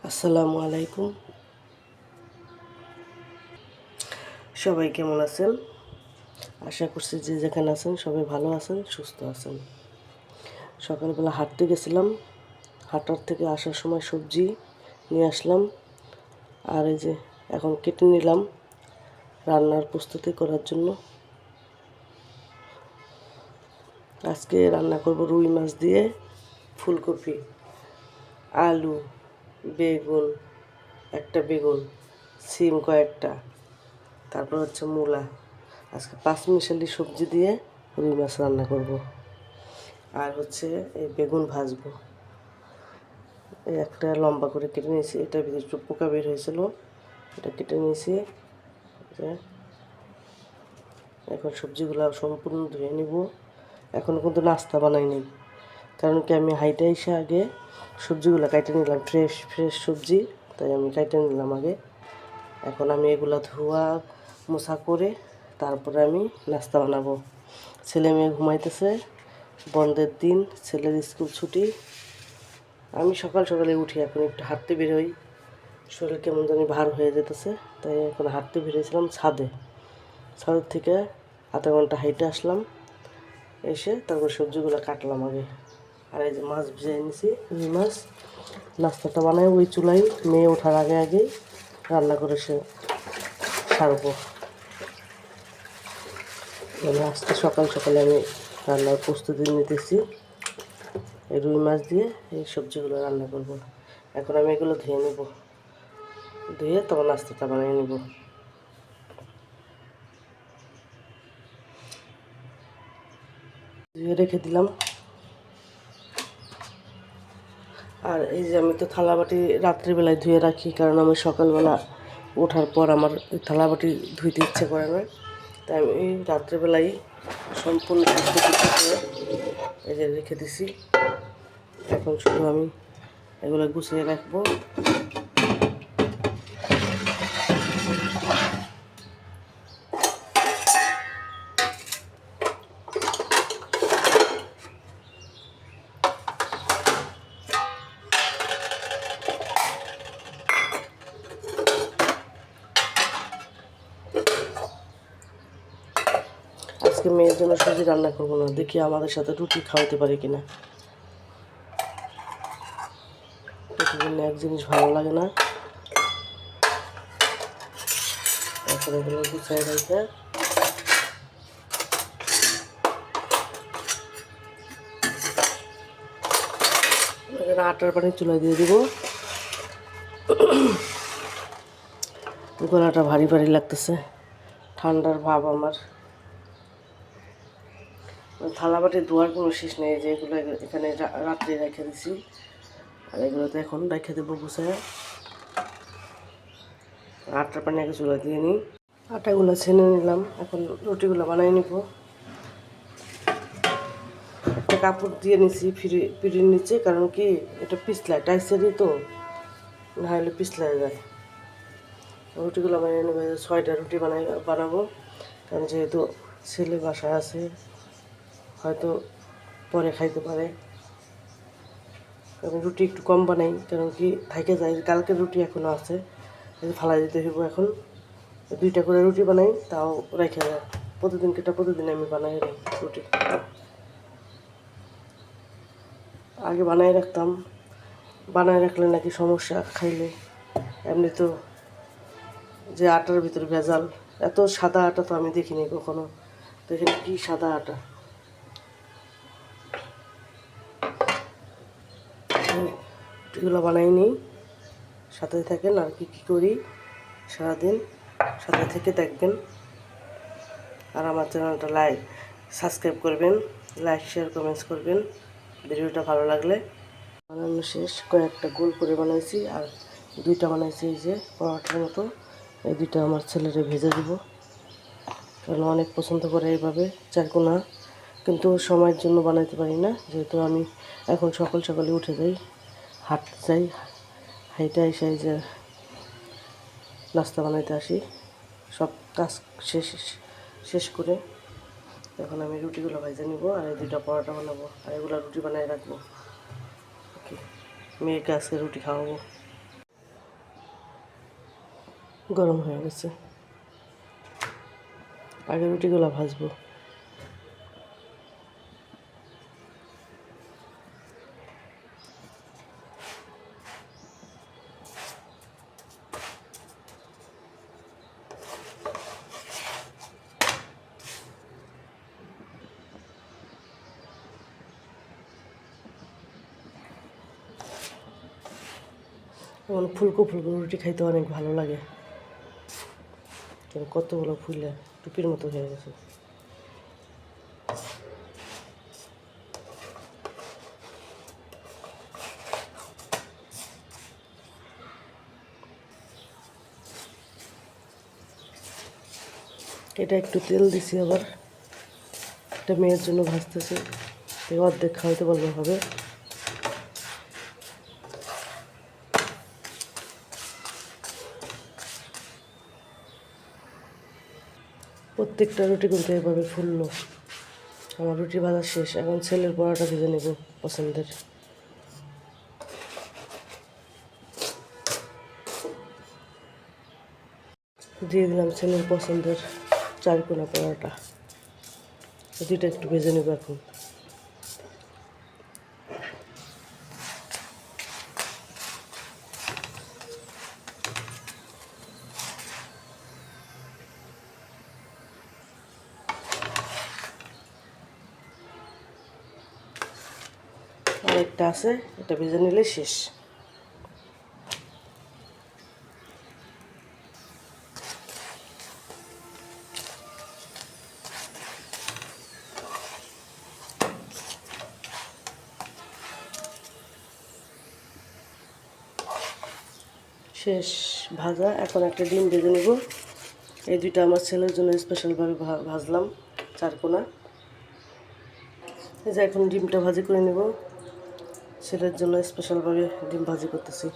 আসসালামু আলাইকুম। সবাই কেমন আছেন? আশা করছি যে যেখানে আছেন সবাই ভালো আছেন, সুস্থ আছেন। সকালবেলা হাঁটতে গেছিলাম, হাঁটার থেকে আসার সময় সবজি নিয়ে আসলাম। আর এই যে এখন কেটে নিলাম রান্নার প্রস্তুতি করার জন্য। আজকে রান্না করব রুই মাছ দিয়ে ফুলকপি, আলু, বেগুন, একটা বেগুন, সিম কয়েকটা, তারপর হচ্ছে মূলা। আজকে পাঁচমিশালি সবজি দিয়ে রুই মাছ রান্না করব। আর হচ্ছে এই বেগুন ভাজবো। এই একটা লম্বা করে কেটে নিয়েছি, এটার ভিতরে একটু পোকা বের হয়েছিল, এটা কেটে নিয়েছি। এখন সবজিগুলো সম্পূর্ণ ধুয়ে নিব। এখন কিন্তু নাস্তা বানাইনি, কারণ কি আমি হাইটে এসে আগে সবজিগুলো কাটে নিলাম, ফ্রেশ ফ্রেশ সবজি, তাই আমি কাটে নিলাম আগে। এখন আমি এগুলো ধোয়া মোছা করে তারপরে আমি নাস্তা বানাবো। ছেলে মেয়ে ঘুমাইতেছে, বন্ধের দিন, ছেলের স্কুল ছুটি। আমি সকাল সকালে উঠি, এখন একটু হাঁটতে বেরোই, শরীর কেমন জানি ভার হয়ে যেতেছে, তাই এখন হাঁটতে বেরিয়েছিলাম ছাদের থেকে আধা ঘন্টা হাইটে আসলাম, এসে তারপর সবজিগুলো কাটলাম আগে। আর এই যে মাছ ভিজিয়ে নিয়েছি, রুই মাছ। নাস্তাটা বানাই ওই চুলাই, মেয়ে ওঠার আগে আগেই রান্না করে সে সারবো। মানে আজকে সকাল সকালে আমি রান্নার প্রস্তুতি নিতেছি। এই রুই মাছ দিয়ে এই সবজিগুলো রান্না করব। এখন আমি এগুলো ধুয়ে নেব, ধুয়ে তখন নাস্তাটা বানিয়ে নেব। ধুয়ে রেখে দিলাম। আর এই যে আমি তো থালাবাটি রাত্রিবেলায় ধুয়ে রাখি, কারণ আমি সকালবেলা ওঠার পর আমার থালাবাটি ধুইতে ইচ্ছে করে না, তাই আমি রাত্রিবেলাই সম্পূর্ণ এই যে রেখে দিছি। এখন শুধু আমি এগুলো গুছিয়ে রাখবো। আজকে মেয়ের জন্য সুজি রান্না করবো না, দেখি আমাদের সাথে রুটি খাওয়াতে পারি কিনা। প্রতিদিন এক জিনিস ভালো লাগে না। এখন এগুলো গুছিয়ে রেখে এখানে আটার পানি চুলায় দিয়ে দিব। গলাটা ভারী ভারী লাগতেছে, ঠান্ডার ভাব আমার। থালাবাটি ধোয়ার কোনো শেষ নেই, যে এগুলো এখানে রাত্রে রেখে দিছি, আর এগুলো তো এখন রেখে দেবো গুছায়। আটার পানি আগে চুলা দিয়ে নিই, আটাগুলো ছেনে নিলাম। এখন রুটিগুলো বানিয়ে নিব। একটা কাপড় দিয়ে নিছি পিড়ির নিচে, কারণ কি এটা পিছলায়, টাইসেরই তো, না হলে পিছলায় যায়। রুটিগুলো বানিয়ে নেবো, 6টা রুটি বানাবো, কারণ যেহেতু ছেলে বাসায় আছে, হয়তো পরে খাইতে পারে। এখন রুটি একটু কম বানাই, কারণ কি থাইকে যায়, কালকের রুটি এখনও আছে, ফালাই দিতে হইব। এখন 2টা করে রুটি বানাই, তাও রেখে যায়। প্রতিদিন আমি বানাই রুটি। আগে বানাই রাখতাম, বানাই রাখলে নাকি সমস্যা খাইলে। এমনি তো যে আটার ভিতরে ভেজাল, এত সাদা আটা তো আমি দেখিনি কখনো। তো এখানে কী সাদা আটা। রুটিগুলো বানাই নিই, সাথে থাকেন। আর কি কী করি সারাদিন, সাথে থেকে দেখবেন। আর আমার চ্যানেলটা সাবস্ক্রাইব করবেন, লাইক শেয়ার কমেন্টস করবেন ভিডিওটা ভালো লাগলে। বানানো শেষ, কয়েকটা গোল করে বানাইছি, আর 2টা বানাইছি এই যে পরোটার মতো। এই 2টা আমার ছেলেরে ভেজে দিব, কারণ অনেক পছন্দ করে এইভাবে চারকোনা, কিন্তু সময়ের জন্য বানাইতে পারি না, যেহেতু আমি এখন সকাল সকালে উঠে যাই, হাঁটতে যাই, হাইটে এসে যে নাস্তা বানাইতে আসি, সব কাজ শেষ করে এখন আমি রুটিগুলো ভেজে নিব, আর এই 2টা পরোটা বানাবো, আর এগুলো রুটি বানিয়ে রাখবো। ওকে, মেয়েকে আজকে রুটি খাওয়াবো। গরম হয়ে গেছে। আগে রুটিগুলো ভাজবো। এমন ফুলকো ফুলকো রুটি খাইতে অনেক ভালো লাগে। কতগুলো ফুলে টুপির মতো হয়ে গেছে। এটা একটু তেল দিছি, আবার একটা মেয়ের জন্য ভাজতেছি, অর্ধেক খাওয়াইতে বললে হবে। প্রত্যেকটা রুটি কিন্তু এভাবে ফুললো। আমার রুটি ভাজা শেষ, এখন ছেলের পরোটা ভেজে নেব পছন্দের। দিয়ে দিলাম ছেলের পছন্দের চারকোনা পরোটা, দুইটা একটু ভেজে নেব এখন। আরেকটা আছে, এটা ভেজে নিলে শেষ। শেষ ভাজা। এখন একটা ডিম ভেজে নেব। এই দুইটা আমার ছেলের জন্য স্পেশালভাবে ভাজলাম, চারকোনা। এই যে এখন ডিমটা ভাজি করে নেব, ছেলের জন্য স্পেশালভাবে ডিম ভাজি করতেছি।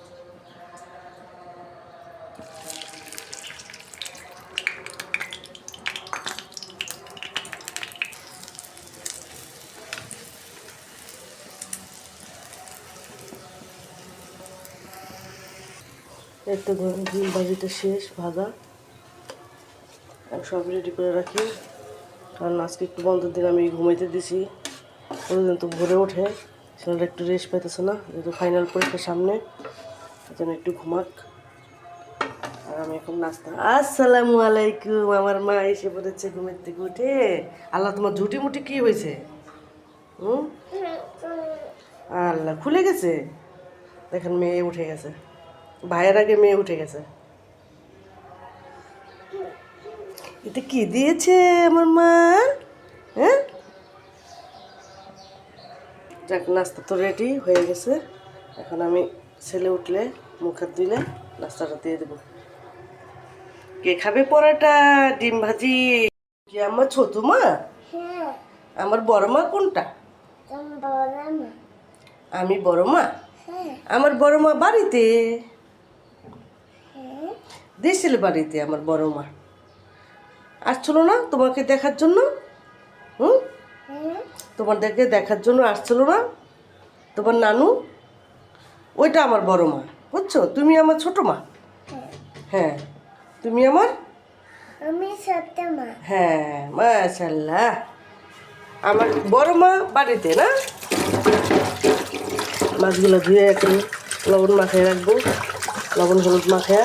এই তো ডিম ভাজিটা শেষ ভাজা, সব রেডি করে রাখি। কারণ আজকে একটু বন্ধের দিন আমি ঘুমাইতে দিছি, প্রতিদিন তো ভোরে ওঠে, ছেলেটা একটু রেস্ট পাইতেছে না, যেহেতু ফাইনাল পরীক্ষার সামনে, যেন একটু ঘুমাক। আর আমি এখন নাস্তা। আসসালামু আলাইকুম। আমার মা এসে পড়েছে ঘুমের থেকে উঠে। আল্লাহ, তোমার ঝুটি মুটি কি হয়েছে? হুম, আল্লাহ খুলে গেছে। দেখেন মেয়ে উঠে গেছে, ভাইয়ের আগে মেয়ে উঠে গেছে। এটা কি দিয়েছে আমার মা? হ্যাঁ, যাক, নাস্তা তো রেডি হয়ে গেছে। এখন আমি ছেলে উঠলে মুখ হাত দিলে নাস্তাটা দিয়ে দেবো। কে খাবে পরোটা ডিম ভাজি? কি আমার ছোট মা? আমার বড় মা কোনটা? আমি বড় মা? আমার বড় মা বাড়িতে, দেশের বাড়িতে আমার বড় মা। আসছিল না তোমাকে দেখার জন্য? হুম, তোমাদেরকে দেখার জন্য আসছিল না তোমার নানু? ওইটা আমার বড় মা, বুঝছো? তুমি আমার ছোট মা। হ্যাঁ, তুমি আমার, আমি ছোট মা। হ্যাঁ, মাশাআল্লাহ। আমার বড় মা বাড়িতে না? মাছগুলো ধুয়ে এখন লবণ মাখিয়ে রাখবো, লবণ হলুদ মাখিয়ে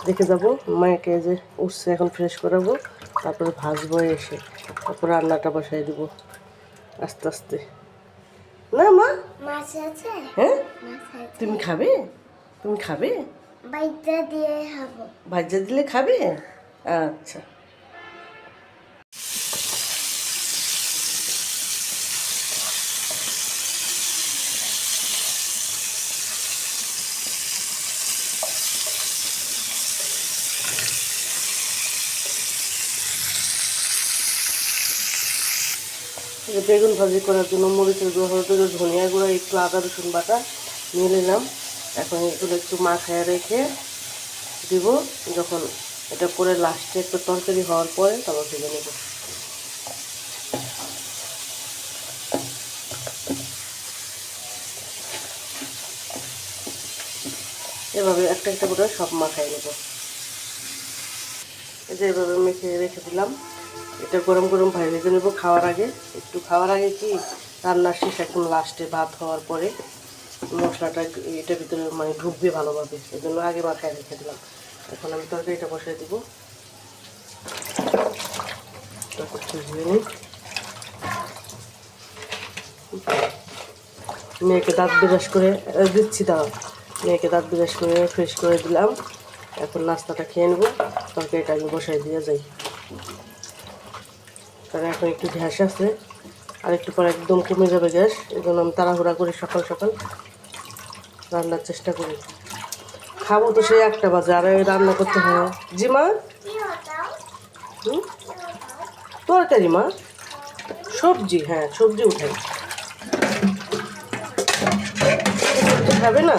দেখে যাবো মাকে, যে উঠছে এখন ফ্রেশ করাবো, তারপরে ভাজবো, এসে তারপরে রান্নাটা বসাই দেবো আস্তে আস্তে। না মা, মাছ আছে? হ্যাঁ, তুমি খাবে? তুমি খাবে? ভাজা দিয়ে খাবো। ভাজা দিলে খাবে? আচ্ছা। বেগুন ভাজি করার জন্য মরিচের গুঁড়ো, হলুদের গুঁড়ো, ধনিয়া গুঁড়ো, একটু আদা রসুন বাটা নিয়ে নিলাম। এখন এগুলো একটু মাখায় রেখে দিব, যখন এটা করে লাস্টে একটু তরকারি হওয়ার পরে তারপর ভেজে নেব। এভাবে একটা একটা করে সব মাখায় নেব। যেভাবে মেখে রেখে দিলাম, এটা গরম গরম ভাই ভেজে নেবো খাওয়ার আগে। একটু খাওয়ার আগে কি রান্নার শেষ একদম লাস্টে ভাত হওয়ার পরে মশলাটা এটার ভিতরে মানে ঢুকবে ভালোভাবে, এই জন্য আগে মাখায় রেখে দিলাম। এখন আমি তরকারিটা বসাই দিব। মেয়েকে দাঁত ব্রাশ করে দিচ্ছি, দাও মেয়েকে দাঁত ব্রাশ করে ফ্রেশ করে দিলাম। এখন নাস্তাটা খেয়ে নেবো, তরকারিটা আমি বসাই দিয়ে যাই, কারণ এখন একটু গ্যাস আছে, আর একটু পর একদম কমে যাবে গ্যাস। এই জন্য আমি তাড়াহুড়া করে সকাল সকাল রান্নার চেষ্টা করি। খাবো তো সেই 1টা বাজে, আর রান্না করতে হয়। জি মা, তরকারি মা, সবজি, হ্যাঁ সবজি উঠাই। খাবে না?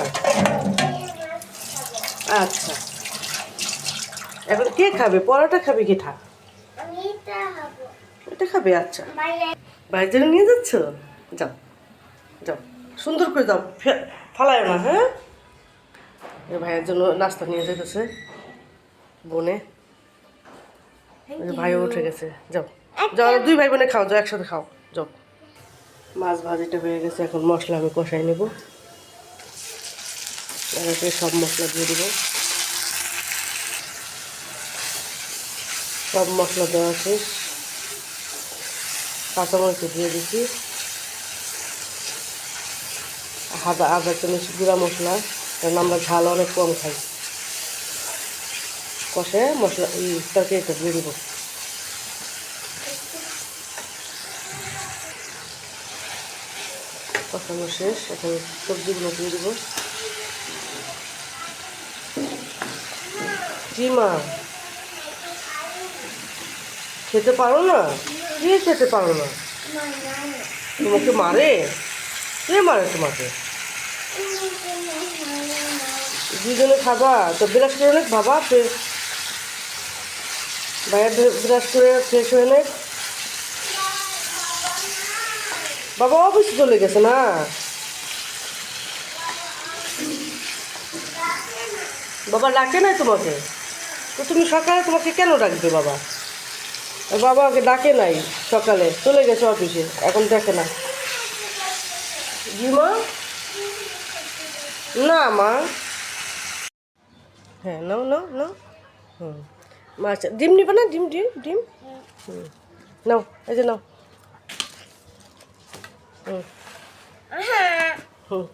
আচ্ছা, এখন কে খাবে? পরোটা খাবে কি? থা এটা খাবে? আচ্ছা, বাইরে নিয়ে যাচ্ছ? যাও যাও, সুন্দর করে যাও, ফালায় না। হ্যাঁ, ভাইয়ের জন্য নাস্তা নিয়ে যেতেছে বোনে, ভাইও উঠে গেছে। যাও যাও, 2 ভাই বোনে খাও, যাও একসাথে খাও, যাও। মাছ ভাজিটা হয়ে গেছে, এখন মশলা আমি কষাই নেব। সব মশলা দিয়ে দেবো, সব মশলা দেওয়া শেষ। কাঁচামরিচ দিয়ে দিচ্ছি, আদা চামচ গুঁড়া মশলা, কারণ আমরা ঝাল অনেক কম খাই। কষে মশলা তরকারিটা দিয়ে দেবো। কষানো শেষ, এখন সবজিগুলো দিয়ে দেবো। জি মা, খেতে পারো না? কে খেতে পারো না? তোমাকে মারে? কে মারে তোমাকে? 2 জনে খাবা তো, ব্রাশ করে নে বাবা, ভাইয়া ব্রাশ করে ফ্রেশ হয়ে নে। বাবা অফিসে চলে গেছে না? বাবা ডাকে নাই তোমাকে? তো তুমি সকালে তোমাকে কেন ডাকবে বাবা? বাবাকে ডাকে নাই, সকালে চলে গেছে অফিসে, এখন দেখে না। জি মা, না মা, হ্যাঁ নাও নাও নাও। মা আচ্ছা, ডিম নিবে না? ডিম ডিম ডিম, নাও, এই যে নাও।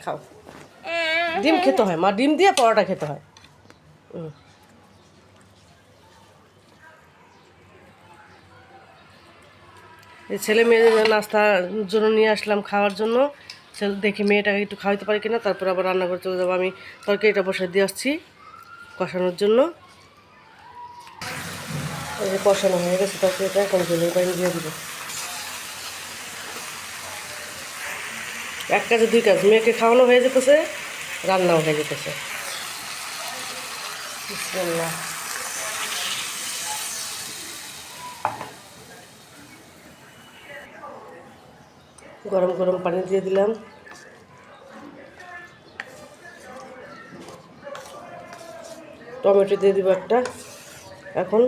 খাও, ডিম খেতে হয় মা, ডিম দিয়ে পরোটা খেতে হয়। এই ছেলে মেয়েদের নাস্তার জন্য নিয়ে আসলাম, খাওয়ার জন্য। দেখি মেয়েটাকে একটু খাওয়াইতে পারি কিনা, তারপর আবার রান্না করে চলে যাবো। আমি তরকারিটা বসাই দিয়ে আসছি কষানোর জন্য। এই যে কষানো হয়ে গেছে তরকারিটা, এখন ঝোলের পানি দিয়ে দেবো। 1 কাজে 2 কাজ, মেয়েকে খাওয়ানো হয়ে যেতেছে, রান্নাও হয়ে যেতেছে। বিসমিল্লাহ। গরম গরম পানি দিয়ে দিলাম। টমেটো দিয়ে দিব একটা। এখন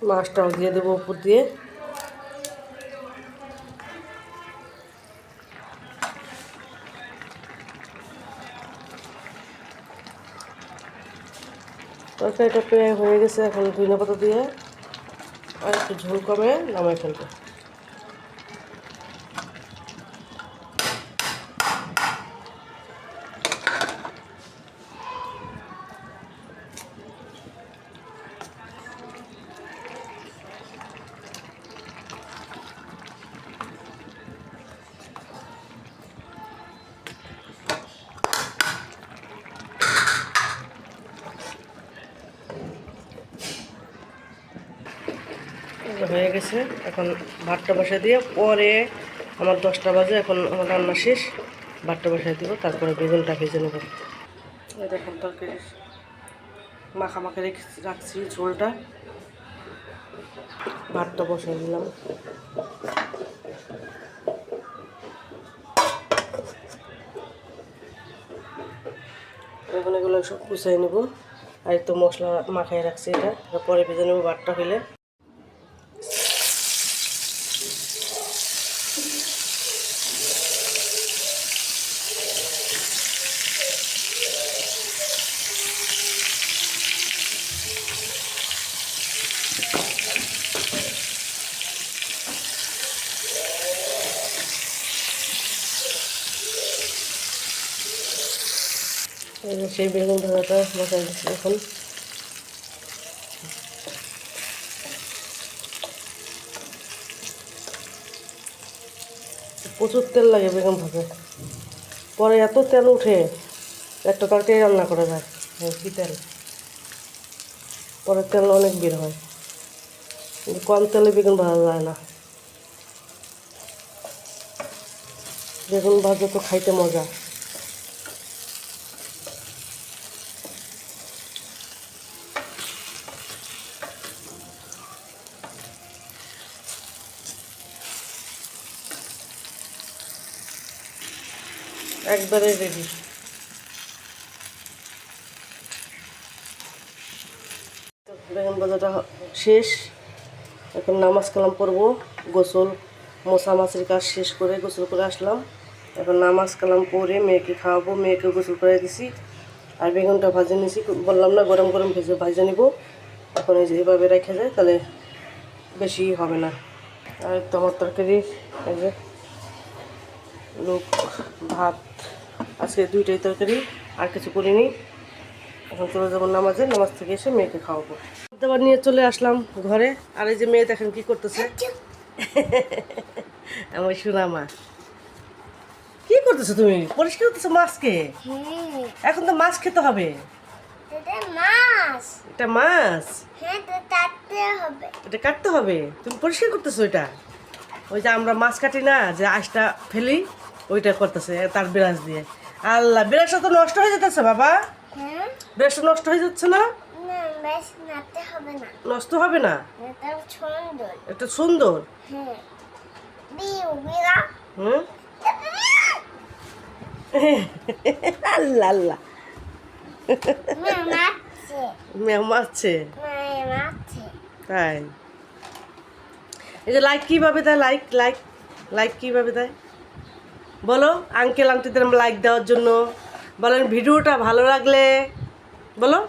মাছটাও দিয়ে দেবো উপর দিয়ে। তরকারিটা প্রায় হয়ে গেছে, এখন ধনেপাতা দিয়ে আর একটু ঝোল কমে নামাই ফেলবো। হয়ে গেছে, এখন ভাতটা বসাই দিয়ে পরে আমার 10টা বাজে, এখন আমার রান্না শেষ। ভাতটা বসাই দিব, তারপরে বেগুনটা ভেজে নেব। এই দেখুন তরকারি মাখা রাখছি ঝোলটা। ভাতটা বসাই দিলাম। এখন এগুলো সব গুছাই নেব। আর একটু মশলা মাখাই রাখছি, এটা পরে ভেজে নেবো ভাতটা হইলে। সেই বেগুন ভাজাটা বসাই দিচ্ছি এখন। প্রচুর তেল লাগে বেগুন ভাজা, পরে এত তেল উঠে একটা তরকারি রান্না করা যায়। কি তেল, পরে তেল অনেক বের হয়, কিন্তু কম তেলে বেগুন ভাজা যায় না। বেগুন ভাজা তো খাইতে মজা। একবারে রেডি। বেগুন ভাজাটা শেষ। এখন নামাজ কালাম পড়বো। গোসল মোছামাছির কাজ শেষ করে গোসল করে আসলাম। এখন নামাজ কালাম পরে মেয়েকে খাওয়াবো, মেয়েকে গোসল করে দিছি। আর বেগুনটা ভাজে নিছি, বললাম না গরম গরম ভাজে নিব। এখন এই যে এভাবে রেখে যায়, তাহলে বেশি হবে না। আর তো আমার তরকারি এই যে লোক ভাত, আজকে 2টাই তরকারি, আর কিছু করিনি। এখন চলে যাবো নামাজে, নামাজ থেকে এসে মেয়েকে খাওয়াবো। খাবার নিয়ে চলে আসলাম ঘরে। আর এই যে মেয়ে দেখেন কি করতেছে। আমার শোনা মা, কি করতেছো তুমি? পরিষ্কার করতেছো মাছকে? এখন তো মাছ খেতে হবে। এটা মাছ, এটা কাটতে হবে। তুমি পরিষ্কার করতেছো এটা? ওই যে আমরা মাছ কাটি না, যে আঁশটা ফেলি, ওইটা করতেছে তার ব্রাশ দিয়ে। আল্লাহ, ব্রাশটা তো নষ্ট হয়ে যেতেছে বাবা। ব্রাশটা নষ্ট হয়ে যাচ্ছে না? নষ্ট হবে না, এটা সুন্দর। আল্লাহ আল্লাহ, মেয়ে মারছে তাই। এই যে লাইক কিভাবে দেয়? লাইক লাইক লাইক কিভাবে দেয় বলো? আঙ্কেল আন্টিদের লাইক দেওয়ার জন্য বলেন। ভিডিওটা ভালো লাগলে বলো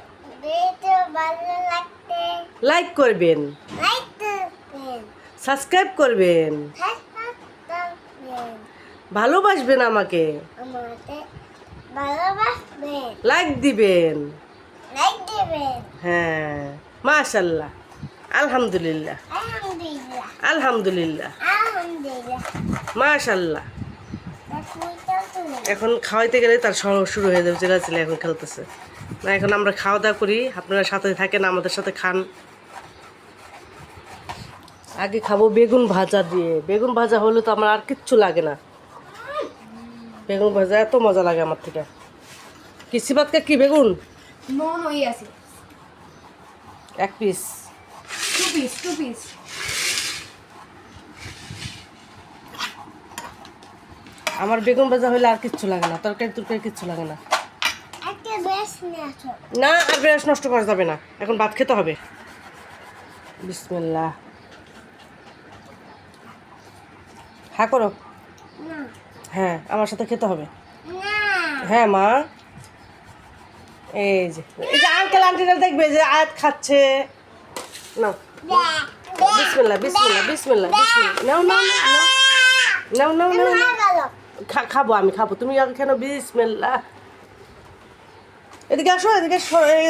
লাইক করবেন, সাবস্ক্রাইব করবেন, ভালোবাসবেন আমাকে, লাইক দিবেন। হ্যাঁ, মাশাআল্লাহ, আলহামদুলিল্লাহ, আলহামদুলিল্লাহ, মাশাআল্লাহ। এখন খাওয়াইতে গেলে তার শুরু হয়ে যাবে, ছেলে এখন খেলতেছে না। এখন আমরা খাওয়া দাওয়া করি, আপনারা সাথে থাকেন, আমাদের সাথে খান। আগে খাবো বেগুন ভাজা দিয়ে। বেগুন ভাজা হলে তো আমার আর কিচ্ছু লাগে না। বেগুন ভাজা এত মজা লাগে আমার থেকে। কিসি ভাতকে কি বেগুন? এক পিস, টু পিস। আমার বেগুন ভাজা হলে আর কিচ্ছু লাগে না, তরকারি কিচ্ছু লাগে না। না, আর ব্রাশ নষ্ট করা যাবে না, এখন ভাত খেতে হবে। বিসমিল্লাহ। হ্যাঁ করো। হ্যাঁ, আমার সাথে খেতে হবে। হ্যাঁ মা, এই যে আঙ্কেল আন্টিরা দেখবে যে আয়াত খাচ্ছে। নাও, বিসমিল্লাহ বিসমিল্লাহ বিসমিল্লাহ বিসমিল্লাহ। নাও নাও নাও নাও নাও নাও। খাবো, আমি খাবো, তুমি আগে কেন? বিসমিল্লাহ। এদিকে আসো, এদিকে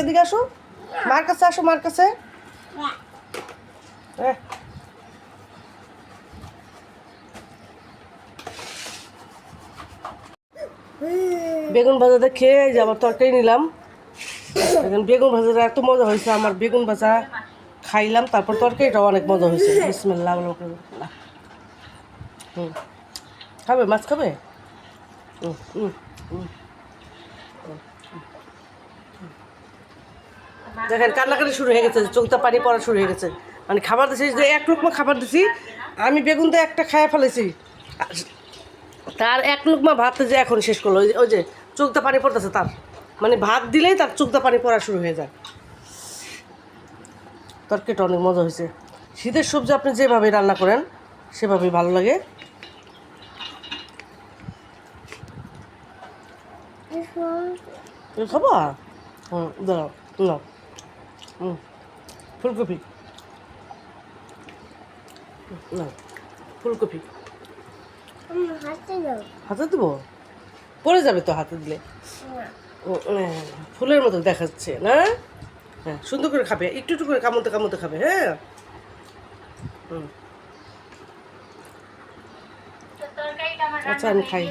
এদিকে আসো, মার কাছে আসো, মার কাছে। বেগুন ভাজাটা খেয়ে যে আবার তরকারি নিলাম। বেগুন ভাজাটা এত মজা হয়েছে আমার। বেগুন ভাজা খাইলাম, তারপর তরকারিটাও অনেক মজা হয়েছে। বিসমিল্লাহ। খাবে মাছ খাবে? দেখেন কান্নাকাটি শুরু হয়ে গেছে, চোখটা পানি পড়া শুরু হয়ে গেছে। মানে খাবার দিছি যে এক লুকমা খাবার দিছি, আমি বেগুন তো একটা খাইয়া ফেলেছি, তার এক লুকমা ভাত যে এখন শেষ করলো। ওই যে চোখটা পানি পড়তেছে তার, মানে ভাত দিলেই তার চোখটা পানি পড়া শুরু হয়ে যায়। তরকারিটা অনেক মজা হয়েছে। শীতের সবজি আপনি যেভাবে রান্না করেন সেভাবেই ভালো লাগে। খাবা? দাঁড়াও, না ফুলকপি, না ফুলকপি হাতে দেবো, পড়ে যাবে তো হাতে দিলে। ফুলের মতো দেখাচ্ছে না? হ্যাঁ, সুন্দর করে খাবে, একটু একটু করে কামড়তে কামড়তে খাবে। হ্যাঁ, আচ্ছা আমি খাই।